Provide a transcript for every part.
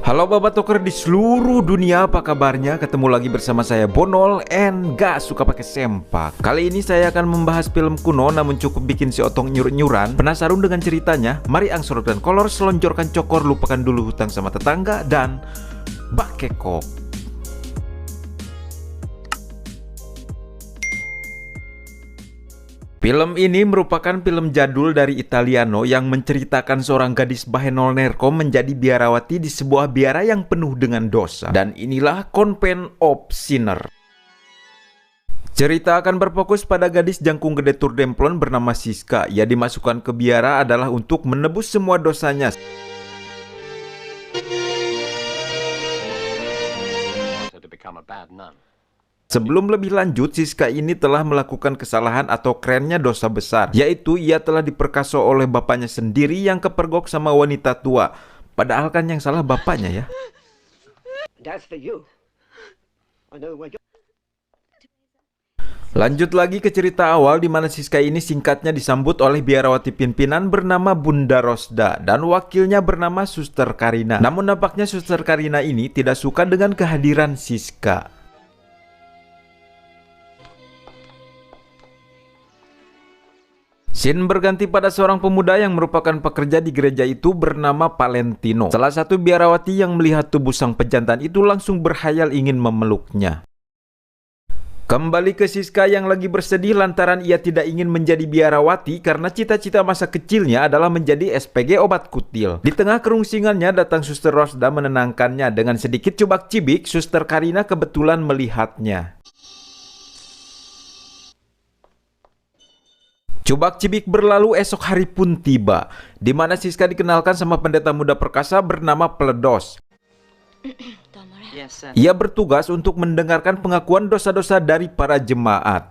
Halo Babatoker di seluruh dunia, apa kabarnya? Ketemu lagi bersama saya Bonol and gak suka pakai sempak. Kali ini saya akan membahas film kuno namun cukup bikin si otong nyuran. Penasaran dengan ceritanya? Mari angsorkan kolor, selonjorkan cokor, lupakan dulu hutang sama tetangga dan bakekok. Film ini merupakan film jadul dari Italiano yang menceritakan seorang gadis Bahenol Nerko menjadi biarawati di sebuah biara yang penuh dengan dosa. Dan inilah Convent of Sinner. Cerita akan berfokus pada gadis jangkung gede Turdemplon bernama Siska. Ia dimasukkan ke biara adalah untuk menebus semua dosanya. Sebelum lebih lanjut, Siska ini telah melakukan kesalahan atau kerennya dosa besar, yaitu ia telah diperkosa oleh bapaknya sendiri yang kepergok sama wanita tua. Padahal kan yang salah bapaknya ya. Lanjut lagi ke cerita awal di mana Siska ini singkatnya disambut oleh biarawati pimpinan bernama Bunda Rosda dan wakilnya bernama Suster Karina. Namun nampaknya Suster Karina ini tidak suka dengan kehadiran Siska. Scene berganti pada seorang pemuda yang merupakan pekerja di gereja itu bernama Valentino. Salah satu biarawati yang melihat tubuh sang pejantan itu langsung berhayal ingin memeluknya. Kembali ke Siska yang lagi bersedih lantaran ia tidak ingin menjadi biarawati karena cita-cita masa kecilnya adalah menjadi SPG obat kutil. Di tengah kerungsingannya datang Suster Rosda menenangkannya. Dengan sedikit cubak-cibik, Suster Karina kebetulan melihatnya. Cubak-cibik berlalu, esok hari pun tiba, di mana Siska dikenalkan sama pendeta muda perkasa bernama Pledos. Ia bertugas untuk mendengarkan pengakuan dosa-dosa dari para jemaat.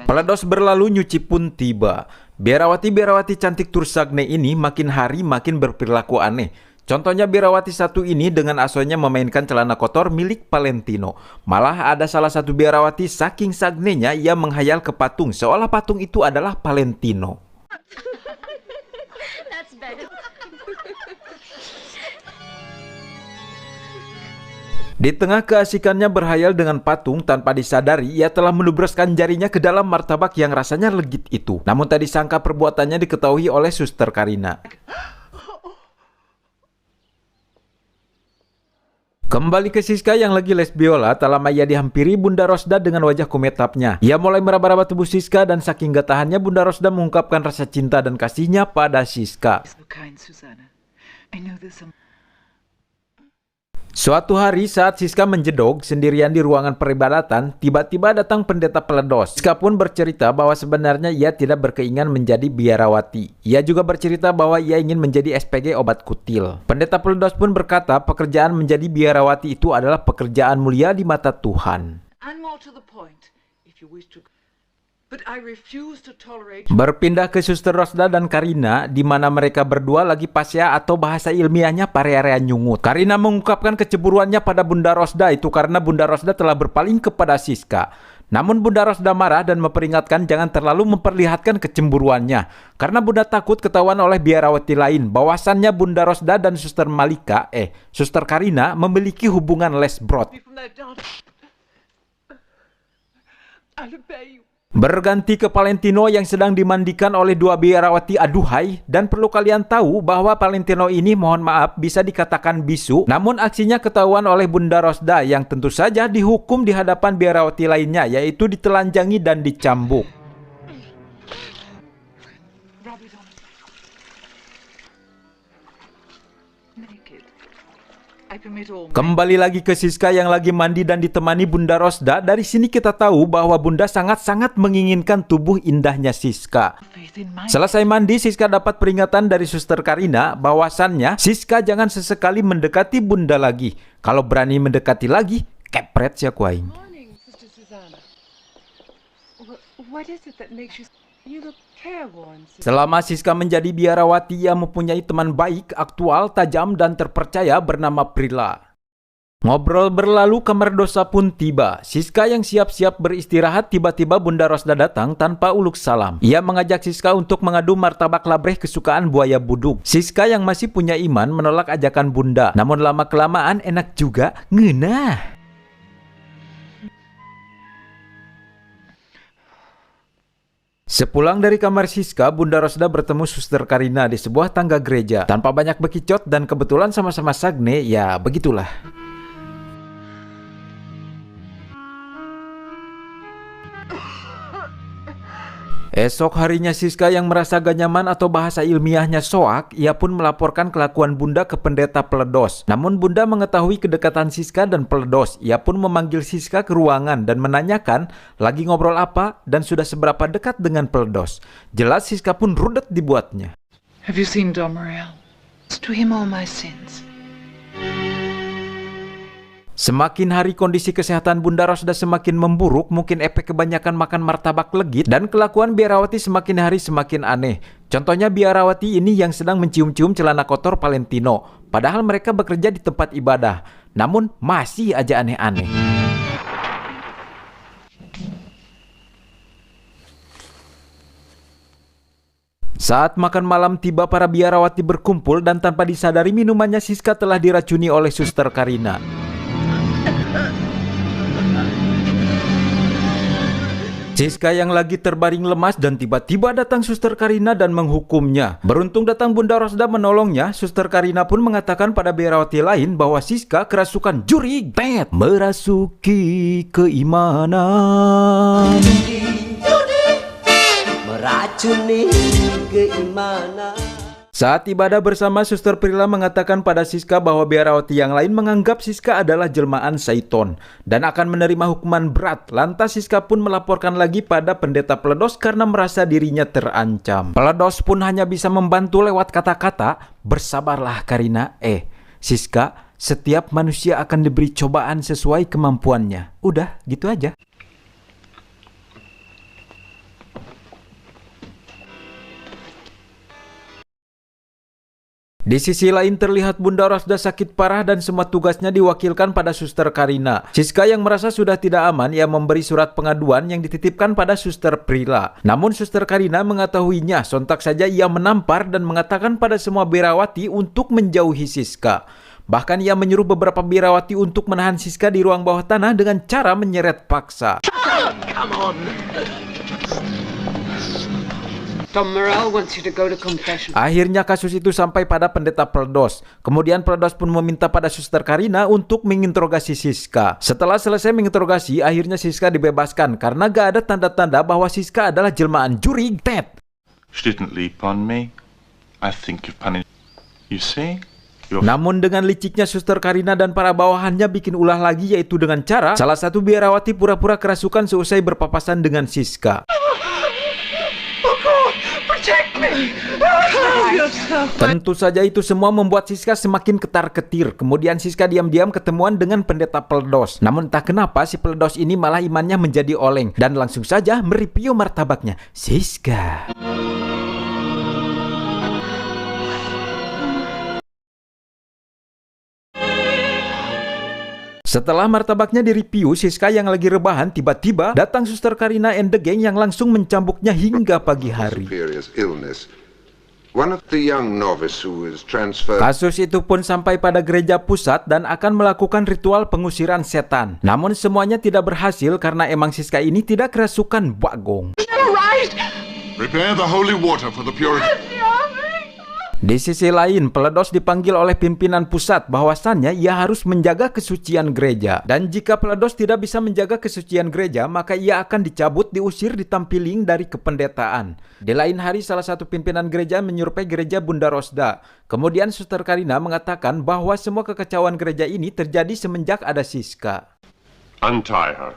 Pledos berlalu, nyuci pun tiba. Biarawati-biarawati cantik Tursagne ini makin hari makin berperilaku aneh. Contohnya biarawati satu ini dengan asonya memainkan celana kotor milik Valentino. Malah ada salah satu biarawati saking sagnenya ia menghayal ke patung seolah patung itu adalah Valentino. Di tengah keasikannya berhayal dengan patung, tanpa disadari ia telah melubraskan jarinya ke dalam martabak yang rasanya legit itu. Namun tak disangka perbuatannya diketahui oleh Suster Karina. Kembali ke Siska yang lagi les biola, tak lama ia dihampiri Bunda Rosda dengan wajah kumetapnya. Ia mulai meraba-raba tubuh Siska dan saking gak tahannya Bunda Rosda mengungkapkan rasa cinta dan kasihnya pada Siska. Suatu hari saat Siska menjedog sendirian di ruangan peribadatan, tiba-tiba datang pendeta Pledos. Siska pun bercerita bahwa sebenarnya ia tidak berkeinginan menjadi biarawati. Ia juga bercerita bahwa ia ingin menjadi SPG obat kutil. Pendeta Pledos pun berkata pekerjaan menjadi biarawati itu adalah pekerjaan mulia di mata Tuhan. Berpindah ke Suster Rosda dan Karina, di mana mereka berdua lagi pasya atau bahasa ilmiahnya parearea nyungut. Karina mengungkapkan kecemburuannya pada Bunda Rosda itu karena Bunda Rosda telah berpaling kepada Siska. Namun Bunda Rosda marah dan memperingatkan jangan terlalu memperlihatkan kecemburuannya, karena Bunda takut ketahuan oleh biarawati lain bahwasannya Bunda Rosda dan Suster Suster Karina memiliki hubungan lesbrot. Berganti ke Valentino yang sedang dimandikan oleh dua biarawati aduhai, dan perlu kalian tahu bahwa Valentino ini mohon maaf bisa dikatakan bisu, namun aksinya ketahuan oleh Bunda Rosda yang tentu saja dihukum di hadapan biarawati lainnya, yaitu ditelanjangi dan dicambuk. Kembali lagi ke Siska yang lagi mandi dan ditemani Bunda Rosda. Dari sini kita tahu bahwa Bunda sangat-sangat menginginkan tubuh indahnya Siska. Selesai mandi, Siska dapat peringatan dari Suster Karina bahwasannya Siska jangan sesekali mendekati Bunda lagi. Kalau berani mendekati lagi, kepret ya kuaing. Selama Siska menjadi biarawati, ia mempunyai teman baik, aktual, tajam, dan terpercaya bernama Prila. Ngobrol berlalu, kamar dosa pun tiba. Siska yang siap-siap beristirahat, tiba-tiba Bunda Rosda datang tanpa uluk salam. Ia mengajak Siska untuk mengadu martabak labreh kesukaan buaya buduk. Siska yang masih punya iman menolak ajakan Bunda. Namun lama-kelamaan enak juga, ngeunah. Sepulang dari kamar Siska, Bunda Rosda bertemu Suster Karina di sebuah tangga gereja. Tanpa banyak bekicot dan kebetulan sama-sama sagne, ya begitulah. Esok harinya Siska yang merasa gak nyaman atau bahasa ilmiahnya soak, ia pun melaporkan kelakuan Bunda ke pendeta Peledos. Namun Bunda mengetahui kedekatan Siska dan Peledos. Ia pun memanggil Siska ke ruangan dan menanyakan lagi ngobrol apa dan sudah seberapa dekat dengan Peledos. Jelas Siska pun rudet dibuatnya. Have you seen Don Morel? To him all my sins. Semakin hari kondisi kesehatan Bunda Rosda semakin memburuk, mungkin efek kebanyakan makan martabak legit, dan kelakuan Biarawati semakin hari semakin aneh. Contohnya Biarawati ini yang sedang mencium-cium celana kotor Palentino, padahal mereka bekerja di tempat ibadah. Namun masih aja aneh-aneh. Saat makan malam tiba, para Biarawati berkumpul dan tanpa disadari minumannya Siska telah diracuni oleh Suster Karina. Siska yang lagi terbaring lemas dan tiba-tiba datang Suster Karina dan menghukumnya. Beruntung datang Bunda Rosda menolongnya. Suster Karina pun mengatakan pada Biarawati lain bahwa Siska kerasukan juri bet, merasuki keimanan. Meracuni keimanan. Saat ibadah bersama, Suster Prila mengatakan pada Siska bahwa Biarawati yang lain menganggap Siska adalah jelmaan Saiton dan akan menerima hukuman berat. Lantas Siska pun melaporkan lagi pada pendeta Peledos karena merasa dirinya terancam. Peledos pun hanya bisa membantu lewat kata-kata, bersabarlah Karina. Siska, setiap manusia akan diberi cobaan sesuai kemampuannya. Udah, gitu aja. Di sisi lain terlihat Bunda Rosda sakit parah dan semua tugasnya diwakilkan pada Suster Karina. Siska yang merasa sudah tidak aman, ia memberi surat pengaduan yang dititipkan pada Suster Prila. Namun Suster Karina mengetahuinya, sontak saja ia menampar dan mengatakan pada semua Biarawati untuk menjauhi Siska. Bahkan ia menyuruh beberapa Biarawati untuk menahan Siska di ruang bawah tanah dengan cara menyeret paksa. Come on. Don Morel wants you to go to confession. Akhirnya kasus itu sampai pada pendeta Peledos. Kemudian Peledos pun meminta pada Suster Karina untuk menginterogasi Siska. Setelah selesai menginterogasi, akhirnya Siska dibebaskan karena gak ada tanda-tanda bahwa Siska adalah jelmaan juri bet. Didn't leap on me. I think you've punished. You see? Namun dengan liciknya Suster Karina dan para bawahannya bikin ulah lagi, yaitu dengan cara salah satu Biarawati pura-pura kerasukan seusai berpapasan dengan Siska. Tentu saja itu semua membuat Siska semakin ketar-ketir. Kemudian Siska diam-diam ketemuan dengan pendeta Peledos. Namun entah kenapa si Peledos ini malah imannya menjadi oleng dan langsung saja mereview martabaknya. Siska. Setelah martabaknya direview, Siska yang lagi rebahan tiba-tiba datang Suster Karina and the gang yang langsung mencambuknya hingga pagi hari. Kasus itu pun sampai pada gereja pusat dan akan melakukan ritual pengusiran setan. Namun semuanya tidak berhasil karena emang Siska ini tidak kerasukan bagong. Prepare the holy water for the purification. Di sisi lain, Peledos dipanggil oleh pimpinan pusat bahwasannya ia harus menjaga kesucian gereja. Dan jika Peledos tidak bisa menjaga kesucian gereja, maka ia akan dicabut, diusir, ditampiling dari kependetaan. Di lain hari, salah satu pimpinan gereja menyurvei gereja Bunda Rosda. Kemudian Suster Karina mengatakan bahwa semua kekacauan gereja ini terjadi semenjak ada Siska. Untie her.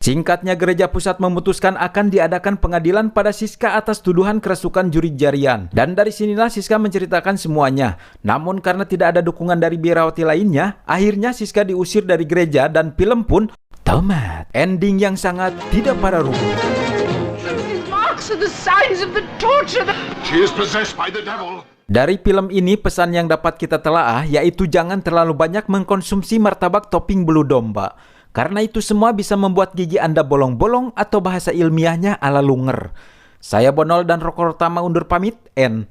Singkatnya, gereja pusat memutuskan akan diadakan pengadilan pada Siska atas tuduhan kerasukan juri jarian. Dan dari sinilah Siska menceritakan semuanya. Namun karena tidak ada dukungan dari Biarawati lainnya, akhirnya Siska diusir dari gereja dan film pun tamat. Ending yang sangat tidak pada rubuh. She is possessed by the devil. Dari film ini pesan yang dapat kita telaah yaitu jangan terlalu banyak mengkonsumsi martabak topping bulu domba. Karena itu semua bisa membuat gigi Anda bolong-bolong atau bahasa ilmiahnya ala lunger. Saya Bonol dan Roko Rotama undur pamit and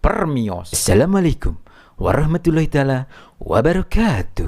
permios. Assalamualaikum warahmatullahi taala wabarakatuh.